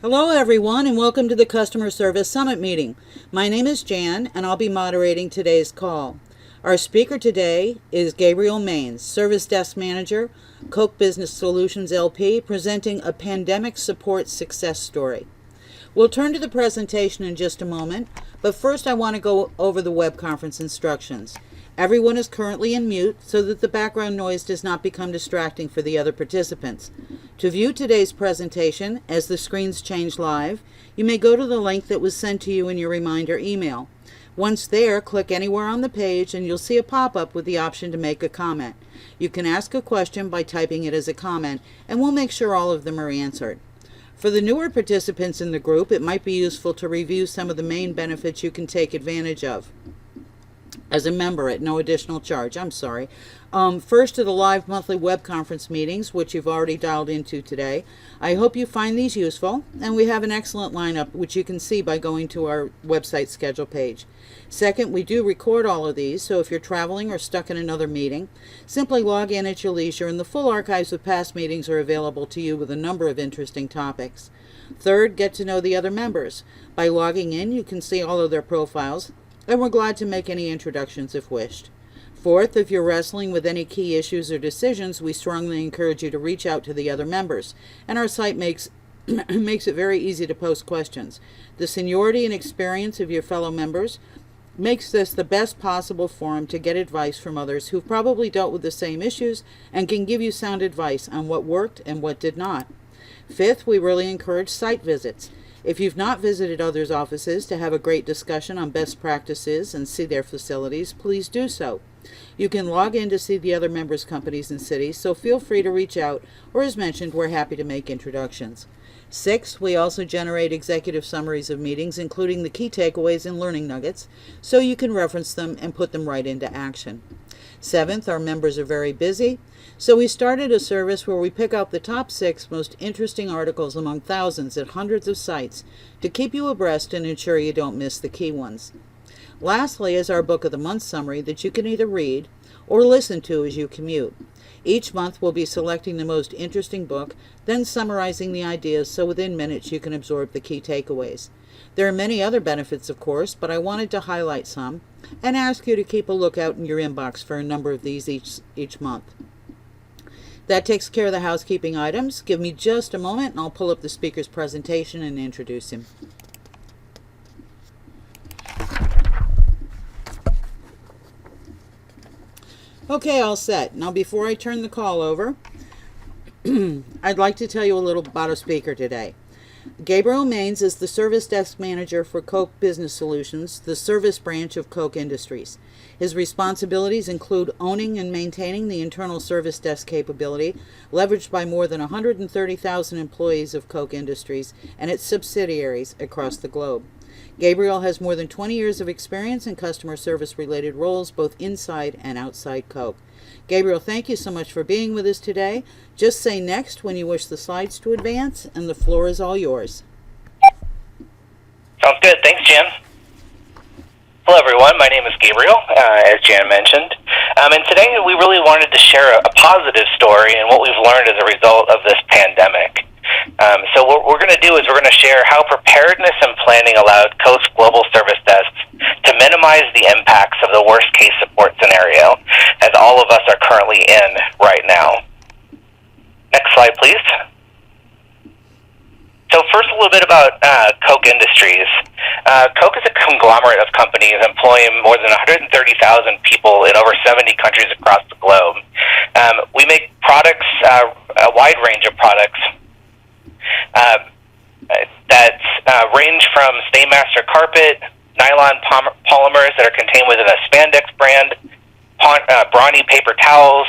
Hello everyone and welcome to the Customer Service Summit meeting. My name is Jan and I'll be moderating today's call. Our speaker today is Gabriel Maines, Service Desk Manager, Koch Business Solutions LP, presenting a pandemic support success story. We'll turn to the presentation in just a moment, but first I want to go over the web conference instructions. Everyone is currently in mute so that the background noise does not become distracting for the other participants. To view today's presentation, as the screens change live, you may go to the link that was sent to you in your reminder email. Once there, click anywhere on the page and you'll see a pop-up with the option to make a comment. You can ask a question by typing it as a comment, and we'll make sure all of them are answered. For the newer participants in the group, it might be useful to review some of the main benefits you can take advantage of as a member at no additional charge. First, to the live monthly web conference meetings, which you've already dialed into today. I hope you find these useful, and we have an excellent lineup, which you can see by going to our website schedule page. Second, we do record all of these, so if you're traveling or stuck in another meeting, simply log in at your leisure, and the full archives of past meetings are available to you with a number of interesting topics. Third, get to know the other members. By logging in, you can see all of their profiles, and we're glad to make any introductions if wished. Fourth, if you're wrestling with any key issues or decisions, we strongly encourage you to reach out to the other members, and our site makes it very easy to post questions. The seniority and experience of your fellow members makes this the best possible forum to get advice from others who've probably dealt with the same issues and can give you sound advice on what worked and what did not. Fifth, we really encourage site visits. If you've not visited others' offices to have a great discussion on best practices and see their facilities, please do so. You can log in to see the other members' companies and cities, so feel free to reach out, or as mentioned, we're happy to make introductions. Sixth, we also generate executive summaries of meetings, including the key takeaways and learning nuggets, so you can reference them and put them right into action. Seventh, our members are very busy, so we started a service where we pick out the top 6 most interesting articles among thousands at hundreds of sites to keep you abreast and ensure you don't miss the key ones. Lastly is our Book of the Month summary that you can either read or listen to as you commute. Each month we'll be selecting the most interesting book, then summarizing the ideas so within minutes you can absorb the key takeaways. There are many other benefits, of course, but I wanted to highlight some and ask you to keep a lookout in your inbox for a number of these each month. That takes care of the housekeeping items. Give me just a moment and I'll pull up the speaker's presentation and introduce him. Okay, all set. Now before I turn the call over, I'd like to tell you a little about our speaker today. Gabriel Maines is the Service Desk Manager for Koch Business Solutions, the service branch of Koch Industries. His responsibilities include owning and maintaining the internal service desk capability, leveraged by more than 130,000 employees of Koch Industries and its subsidiaries across the globe. Gabriel has more than 20 years of experience in customer service-related roles, both inside and outside Koch. Gabriel, thank you so much for being with us today. Just say next when you wish the slides to advance, and the floor is all yours. Sounds good. Thanks, Jan. Hello, everyone. My name is Gabriel, as Jan mentioned. And today we really wanted to share a positive story and what we've learned as a result of this pandemic. So what we're going to do is we're going to share how preparedness and planning allowed Koch's global service desks to minimize the impacts of the worst-case support scenario, as all of us are currently in right now. Next slide, please. So first, a little bit about Koch Industries. Koch is a conglomerate of companies employing more than 130,000 people in over 70 countries across the globe. We make products, a wide range of products, that range from Stainmaster carpet, nylon polymers that are contained within a spandex brand, Brawny paper towels,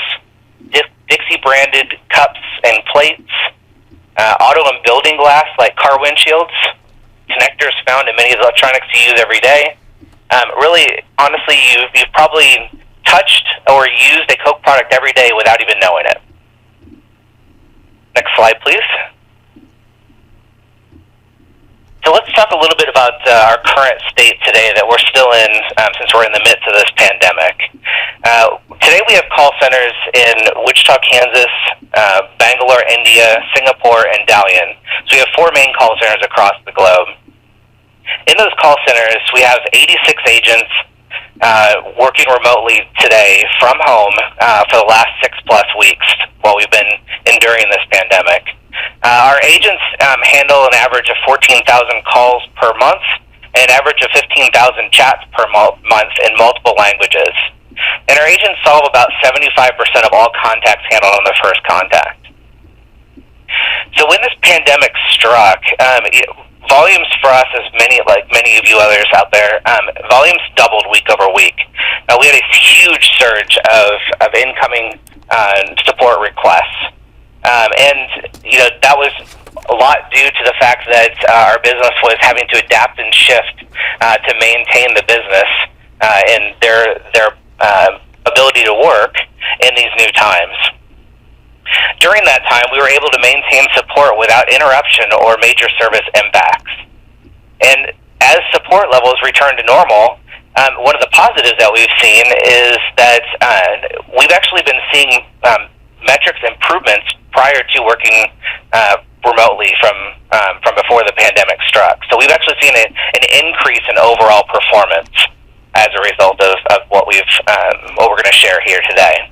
Dixie branded cups and plates, auto and building glass like car windshields, connectors found in many of the electronics you use every day. Really, honestly, you've probably touched or used a Koch product every day without even knowing it. Next slide, please. So let's talk a little bit about our current state today that we're still in since we're in the midst of this pandemic. Today we have call centers in Wichita, Kansas, Bangalore, India, Singapore, and Dalian. So we have 4 main call centers across the globe. In those call centers, we have 86 agents working remotely today from home for the last 6+ weeks while we've been enduring this pandemic. Our agents handle an average of 14,000 calls per month and an average of 15,000 chats per month in multiple languages. And our agents solve about 75% of all contacts handled on the first contact. So when this pandemic struck, volumes for us, as many of you others out there, volumes doubled week over week. We had a huge surge of incoming support requests, and that was a lot due to the fact that our business was having to adapt and shift to maintain the business and their ability to work in these new times. During that time, we were able to maintain support without interruption or major service impacts. And as support levels return to normal, one of the positives that we've seen is that we've actually been seeing metrics improvements prior to working remotely from before the pandemic struck. So we've actually seen an increase in overall performance as a result of what we're going to share here today.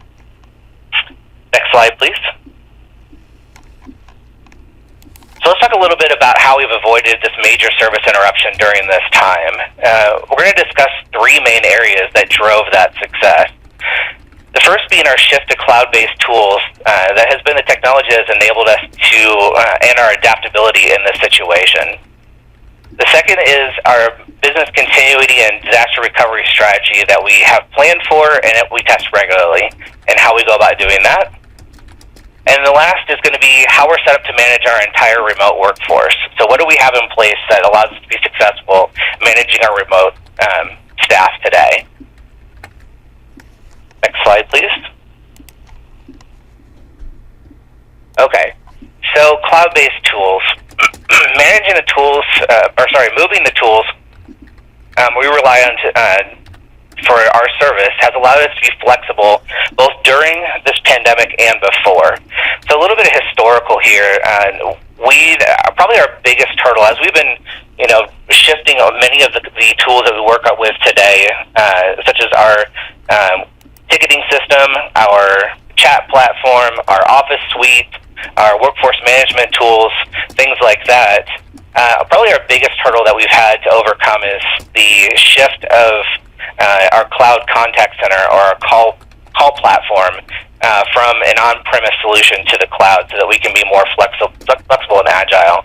Next slide, please. So let's talk a little bit about how we've avoided this major service interruption during this time. We're going to discuss 3 main areas that drove that success. The first being our shift to cloud-based tools that has been the technology that has enabled us to and our adaptability in this situation. The second is our business continuity and disaster recovery strategy that we have planned for and that we test regularly, and how we go about doing that. And the last is going to be how we're set up to manage our entire remote workforce. So what do we have in place that allows us to be successful managing our remote staff today? Next slide, please. Okay, so cloud-based tools. Moving the tools we rely on for our service has allowed us to be flexible both during this pandemic and before. So a little bit of historical here. Probably our biggest hurdle, as we've been shifting many of the tools that we work with today, such as our ticketing system, our chat platform, our office suite, our workforce management tools, things like that. Probably our biggest hurdle that we've had to overcome is the shift of our cloud contact center or our call platform from an on-premise solution to the cloud, so that we can be more flexible and agile.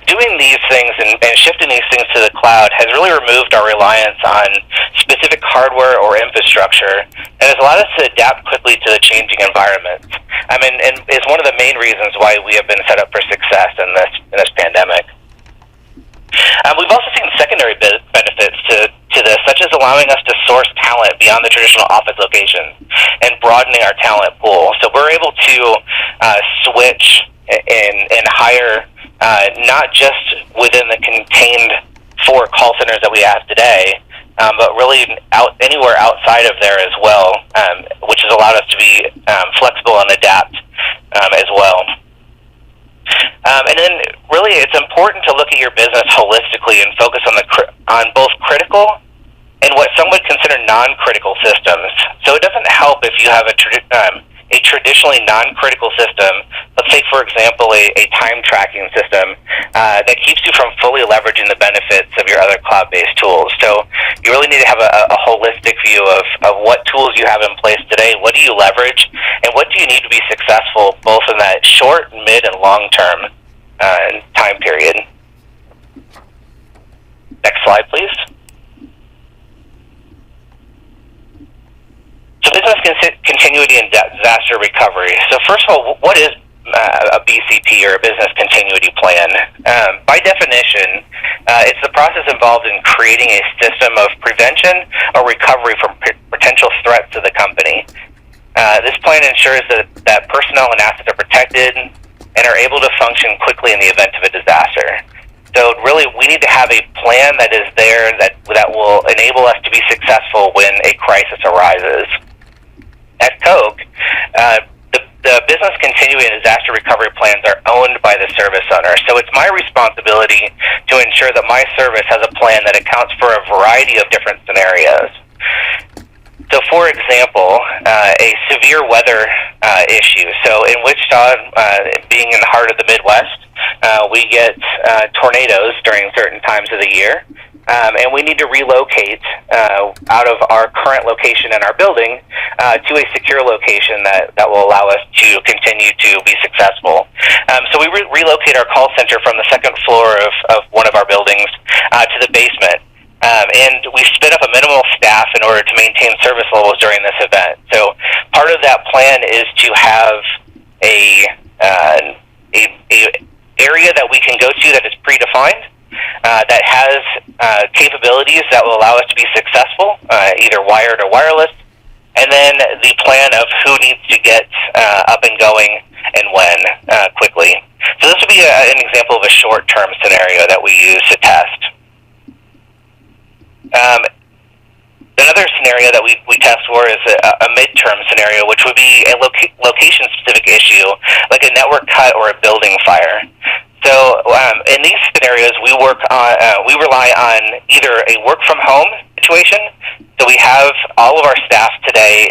Doing these things and shifting these things to the cloud has really removed our reliance on specific hardware or infrastructure, and has allowed us to adapt quickly to the changing environment. And is one of the main reasons why we have been set up for success in this pandemic. We've also seen secondary benefits to this, such as allowing us to source talent beyond the traditional office locations and broadening our talent pool. So we're able to switch and hire not just within the contained 4 call centers that we have today, but really anywhere outside of there as well, which has allowed us to be flexible and adapt as well. And then really it's important to look at your business holistically and focus on both critical and what some would consider non-critical systems. So it doesn't help if you have a traditionally non-critical system, let's say for example a time tracking system that keeps you from fully leveraging the benefits of your other cloud-based tools. So you really need to have a holistic view of what tools you have in place today, what do you leverage, and what do you need to be successful both in that short, mid, and long-term time period. Next slide, please. So business continuity and disaster recovery. So first of all, what is a BCP or a business continuity plan? By definition, it's the process involved in creating a system of prevention or recovery from potential threats to the company. This plan ensures that personnel and assets are protected and are able to function quickly in the event of a disaster. So really, we need to have a plan that is there that will enable us to be successful when a crisis arises. At Koch, the the business continuity and disaster recovery plans are owned by the service owner. So it's my responsibility to ensure that my service has a plan that accounts for a variety of different scenarios. So, for example, a severe weather issue. So in Wichita, being in the heart of the Midwest, we get tornadoes during certain times of the year. And we need to relocate out of our current location in our building to a secure location that will allow us to continue to be successful. So we relocate our call center from the second floor of one of our buildings to the basement. And we spin up a minimal staff in order to maintain service levels during this event. So part of that plan is to have a area that we can go to that is predefined, that has capabilities that will allow us to be successful, either wired or wireless, and then the plan of who needs to get up and going and when quickly. So this would be an example of a short-term scenario that we use to test. Another scenario that we test for is a midterm scenario, which would be a location-specific issue, like a network cut or a building fire. So in these scenarios, we rely on either a work-from-home situation. So we have all of our staff today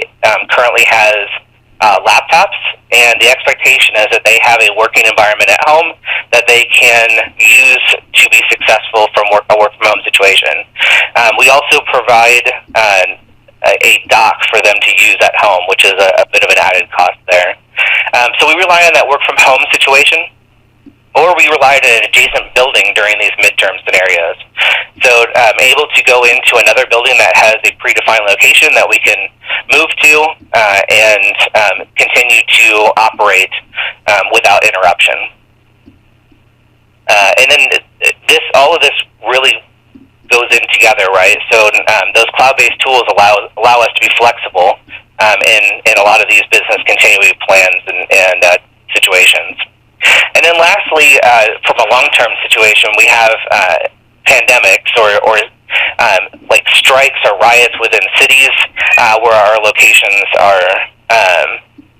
currently has laptops, and the expectation is that they have a working environment at home that they can use to be successful from a work-from-home situation. We also provide a dock for them to use at home, which is a bit of an added cost there. So we rely on that work-from-home situation, or we rely on an adjacent building during these midterm scenarios. So able to go into another building that has a predefined location that we can move to and continue to operate without interruption. And then all of this really goes in together, right? So those cloud-based tools allow us to be flexible in a lot of these business continuity plans and situations. And then lastly, from a long-term situation, we have pandemics or like strikes or riots within cities where our locations are,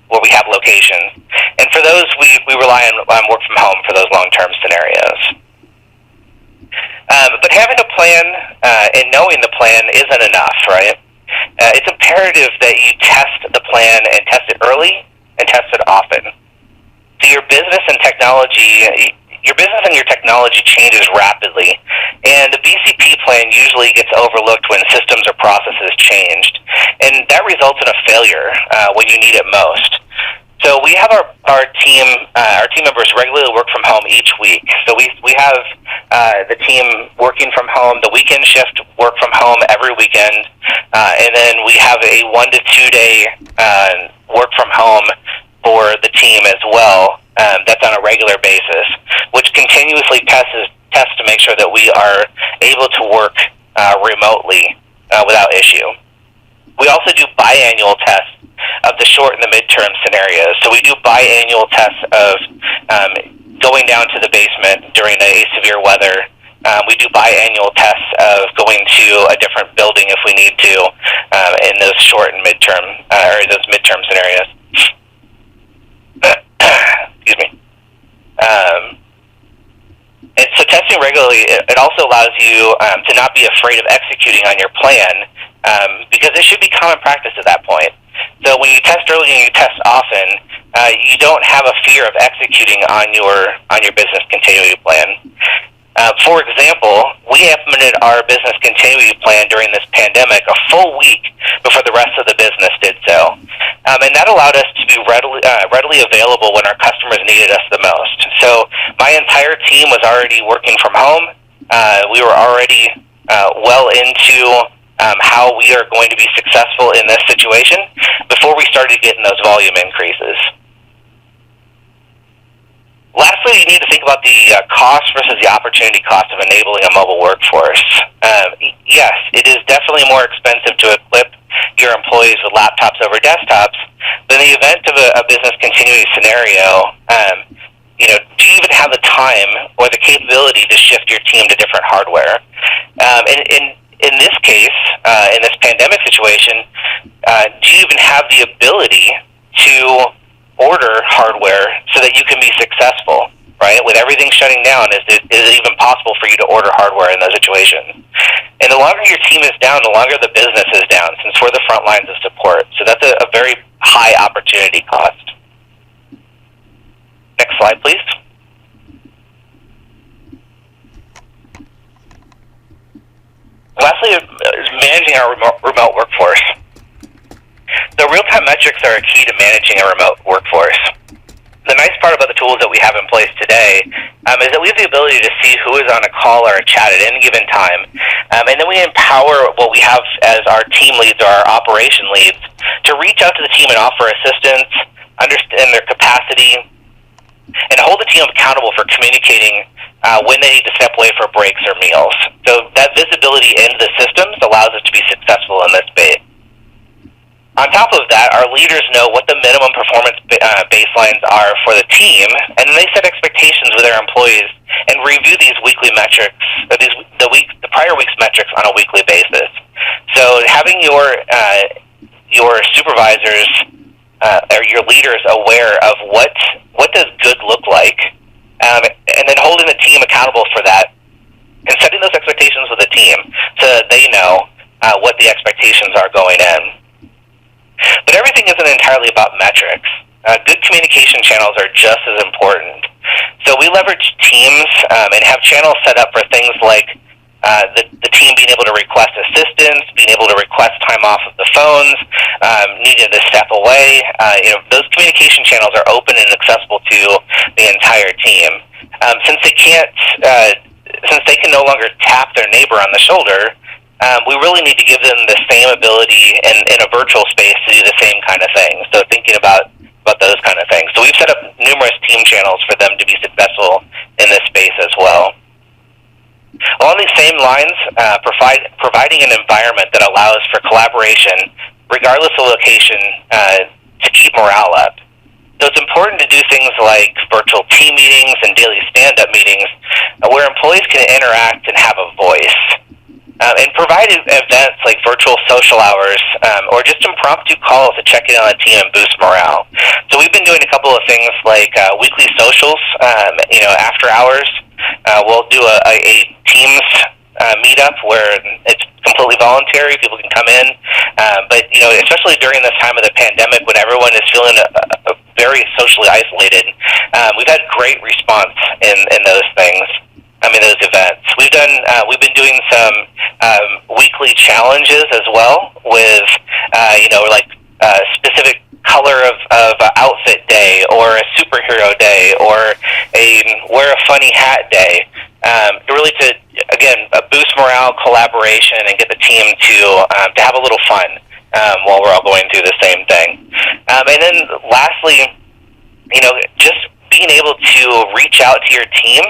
where we have locations. And for those, we rely on work from home for those long-term scenarios. But having a plan and knowing the plan isn't enough, right? It's imperative that you test the plan and test it early and test it often. So your business and your technology changes rapidly, and the BCP plan usually gets overlooked when systems or processes changed, and that results in a failure when you need it most. So we have our team members regularly work from home each week. So we have the team working from home, the weekend shift work from home every weekend, and then we have a 1 to 2 day work from home for the team as well. That's on a regular basis, which continuously tests to make sure that we are able to work remotely without issue. We also do biannual tests of the short and the midterm scenarios. So we do biannual tests of going down to the basement during a severe weather. We do biannual tests of going to a different building if we need to in those short and midterm or those midterm scenarios. Excuse me. And so testing regularly, it also allows you to not be afraid of executing on your plan because it should be common practice at that point. So when you test early and you test often, you don't have a fear of executing on your business continuity plan. For example, we implemented our business continuity plan during this pandemic a full week before the rest of the business did so. And that allowed us to be readily available when our customers needed us the most. So my entire team was already working from home. We were already well into how we are going to be successful in this situation before we started getting those volume increases. Lastly, you need to think about the cost versus the opportunity cost of enabling a mobile workforce. Yes, it is definitely more expensive to equip your employees with laptops over desktops, but in the event of a business continuity scenario, do you even have the time or the capability to shift your team to different hardware? In this case, in this pandemic situation, do you even have the ability to order hardware so that you can be successful, right? With everything shutting down, is it even possible for you to order hardware in those situations? And the longer your team is down, the longer the business is down, since we're the front lines of support. So that's a very high opportunity cost. Next slide, please. Lastly, is managing our remote workforce. The real-time metrics are a key to managing a remote workforce. The nice part about the tools that we have in place today is that we have the ability to see who is on a call or a chat at any given time, and then we empower what we have as our team leads or our operation leads to reach out to the team and offer assistance, understand their capacity, and hold the team accountable for communicating when they need to step away for breaks or meals. So that visibility into the systems allows us to be successful in this space. On top of that, our leaders know what the minimum performance baselines are for the team, and then they set expectations with their employees and review these weekly metrics, or the prior week's metrics on a weekly basis. So having your supervisors or your leaders aware of what does good look like, and then holding the team accountable for that, and setting those expectations with the team so that they know what the expectations are going in. But everything isn't entirely about metrics. Good communication channels are just as important. So we leverage teams and have channels set up for things like the team being able to request assistance, being able to request time off of the phones, needing to step away. Those communication channels are open and accessible to the entire team. Since they can no longer tap their neighbor on the shoulder, we really need to give them the same ability in a virtual space to do the same kind of thing. So thinking about those kind of things. So we've set up numerous team channels for them to be successful in this space as well. Along these same lines, providing an environment that allows for collaboration, regardless of location, to keep morale up. So it's important to do things like virtual team meetings and daily stand-up meetings where employees can interact and have a voice. And provide events like virtual social hours or just impromptu calls to check in on the team and boost morale. So we've been doing a couple of things like weekly socials, after hours. We'll do a Teams meetup where it's completely voluntary. People can come in. But especially during this time of the pandemic when everyone is feeling very socially isolated, we've had great response in those things. Those events. We've been doing some weekly challenges as well with, specific color of outfit day or a superhero day or a wear a funny hat day, really to, again, boost morale, collaboration, and get the team to have a little fun while we're all going through the same thing. And then lastly, just being able to reach out to your team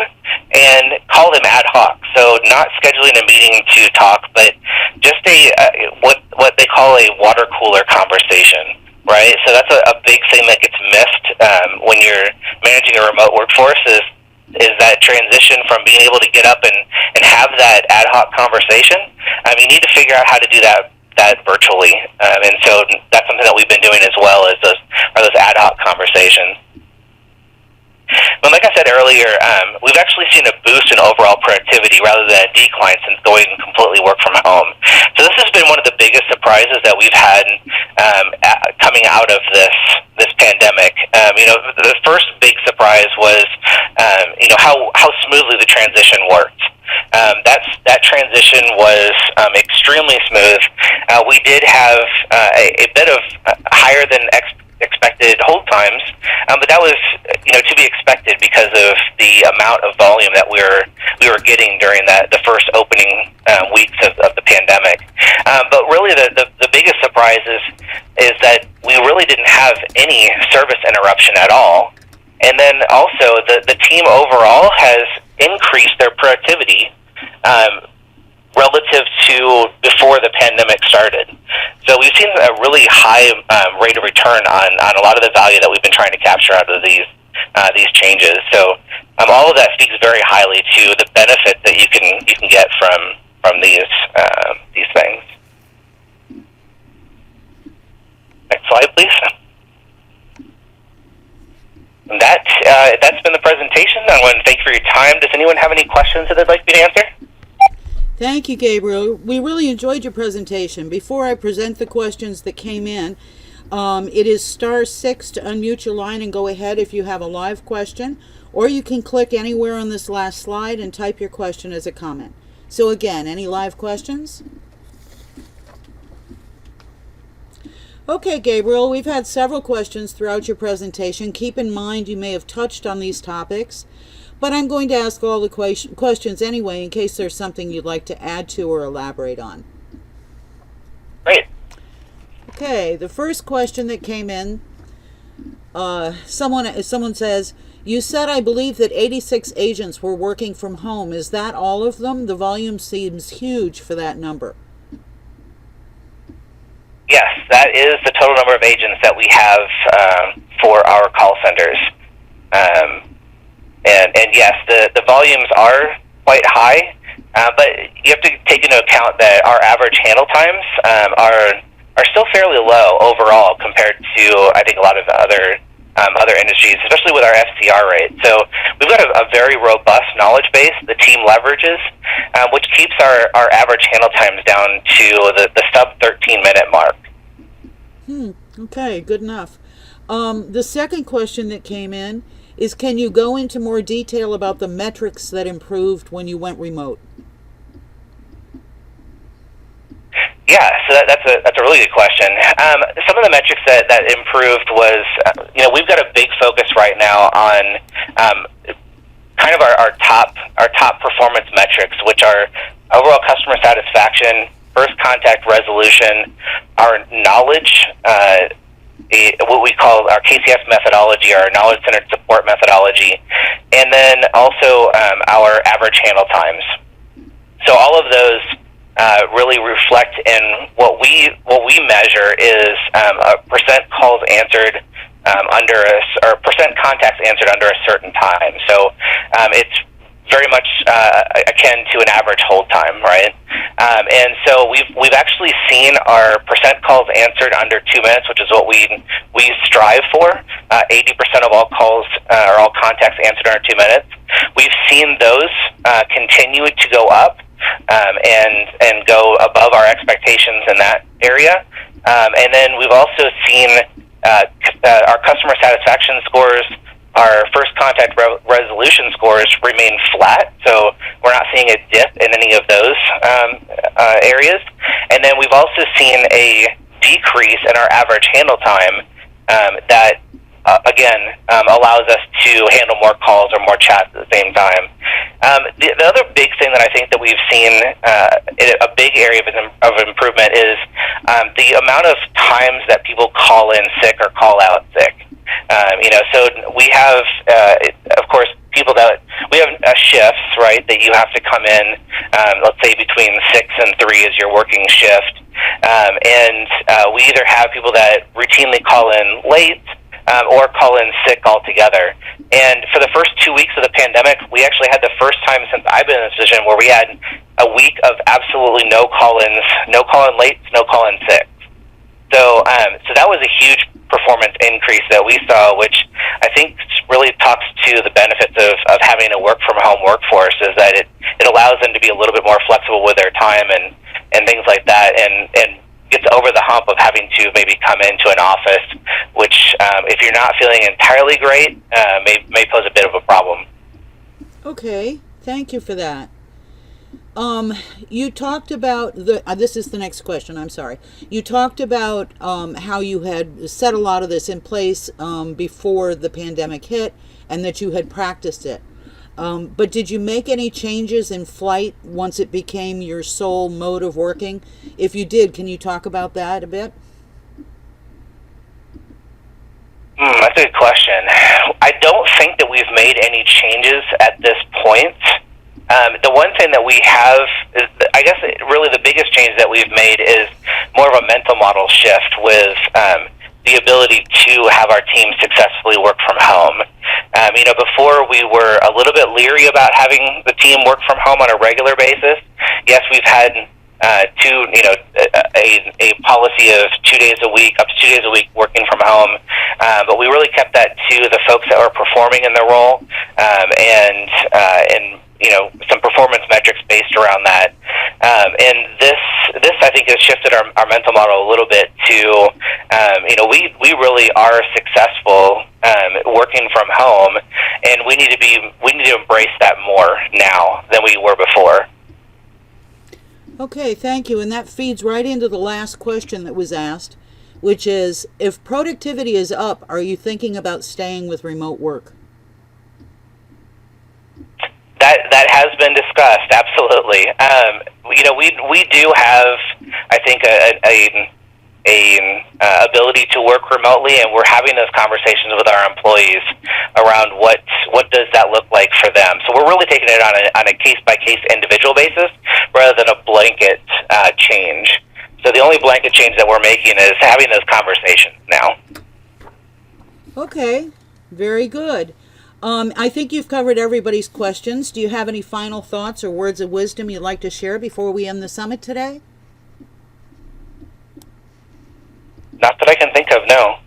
and call them ad hoc. So not scheduling a meeting to talk, but just what they call a water cooler conversation, right? So that's a big thing that gets missed when you're managing a remote workforce is that transition from being able to get up and have that ad hoc conversation. You need to figure out how to do that virtually. And so that's something that we've been doing as well, is those ad hoc conversations. But like I said earlier, we've actually seen a boost in overall productivity rather than a decline since going completely work from home. So this has been one of the biggest surprises that we've had coming out of this pandemic. The first big surprise was how smoothly the transition worked. That transition was extremely smooth. We did have a bit of higher than expected hold times, but that was to be expected because of the amount of volume that we were getting during the first opening weeks of the pandemic. But really the biggest surprise is that we really didn't have any service interruption at all. And then also the team overall has increased their productivity relative to before the pandemic started. So we've seen a really high rate of return on a lot of the value that we've been trying to capture out of these changes. So all of that speaks very highly to the benefit that you can get from these things. Next slide, please. been the presentation. I want to thank you for your time. Does anyone have any questions that they'd like me to answer? Thank you, Gabriel. We really enjoyed your presentation. Before I present the questions that came in, it is *6 to unmute your line and go ahead if you have a live question, or you can click anywhere on this last slide and type your question as a comment. So again, any live questions? Okay, Gabriel, we've had several questions throughout your presentation. Keep in mind you may have touched on these topics, but I'm going to ask all the questions anyway in case there's something you'd like to add to or elaborate on. Great. Okay, the first question that came in, someone says, you said, I believe, that 86 agents were working from home. Is that all of them? The volume seems huge for that number. Yes, that is the total number of agents that we have for our call centers. And yes, the volumes are quite high, but you have to take into account that our average handle times are still fairly low overall compared to, I think, a lot of other industries, especially with our FCR rate. So we've got a very robust knowledge base the team leverages, which keeps our average handle times down to the sub 13-minute mark. Okay, good enough. The second question that came in is, can you go into more detail about the metrics that improved when you went remote? Yeah, so that's a really good question. Some of the metrics that improved was, we've got a big focus right now on kind of our top performance metrics, which are overall customer satisfaction, first contact resolution, our knowledge, what we call our KCS methodology, our knowledge-centered support methodology, and then also our average handle times. So all of those really reflect in what we measure is a percent calls answered or percent contacts answered under a certain time. So it's very much akin to an average hold time, right? And so we've actually seen our percent calls answered under 2 minutes, which is what we strive for. 80% of all calls or all contacts answered under 2 minutes. We've seen those continue to go up and go above our expectations in that area. And then we've also seen our customer satisfaction scores, our first contact resolution scores remain flat, so we're not seeing a dip in any of those areas. And then we've also seen a decrease in our average handle time that, again, allows us to handle more calls or more chats at the same time. The other big thing that I think that we've seen, a big area of improvement, is the amount of times that people call in sick or call out sick. So we have, of course, people that we have shifts, right, that you have to come in, let's say between 6 and 3 is your working shift. And we either have people that routinely call in late or call in sick altogether. And for the first 2 weeks of the pandemic, we actually had the first time since I've been in this position where we had a week of absolutely no call-ins, no call-in late, no call-in sick. So that was a huge performance increase that we saw, which I think really talks to the benefits of having a work-from-home workforce, is that it allows them to be a little bit more flexible with their time and things like that, and gets over the hump of having to maybe come into an office, which if you're not feeling entirely great, may pose a bit of a problem. Okay, thank you for that. You talked about this is the next question, I'm sorry. You talked about how you had set a lot of this in place before the pandemic hit, and that you had practiced it. But did you make any changes in flight once it became your sole mode of working? If you did, can you talk about that a bit? That's a good question. I don't think that we've made any changes at this point. The one thing that we have, I guess really the biggest change that we've made is more of a mental model shift with the ability to have our team successfully work from home. Before we were a little bit leery about having the team work from home on a regular basis. Yes, we've had a policy of 2 days a week, up to 2 days a week working from home. But we really kept that to the folks that were performing in the role, and some performance metrics based around that. And this I think has shifted our mental model a little bit to, we really are successful working from home, and we need to embrace that more now than we were before. Okay, thank you. And that feeds right into the last question that was asked, which is, if productivity is up, are you thinking about staying with remote work? That has been discussed, absolutely. We do have, I think, a ability to work remotely, and we're having those conversations with our employees around what does that look like for them. So we're really taking it on a case-by-case individual basis rather than a blanket change. So the only blanket change that we're making is having those conversations now. Okay, very good. I think you've covered everybody's questions. Do you have any final thoughts or words of wisdom you'd like to share before we end the summit today? Not that I can think of, no.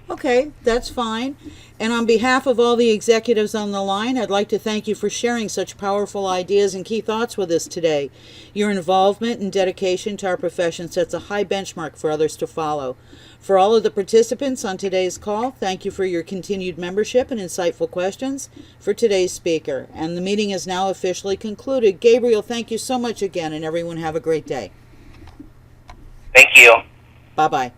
Okay, that's fine. And on behalf of all the executives on the line, I'd like to thank you for sharing such powerful ideas and key thoughts with us today. Your involvement and dedication to our profession sets a high benchmark for others to follow. For all of the participants on today's call, thank you for your continued membership and insightful questions for today's speaker. And the meeting is now officially concluded. Gabriel, thank you so much again, and everyone have a great day. Thank you. Bye-bye.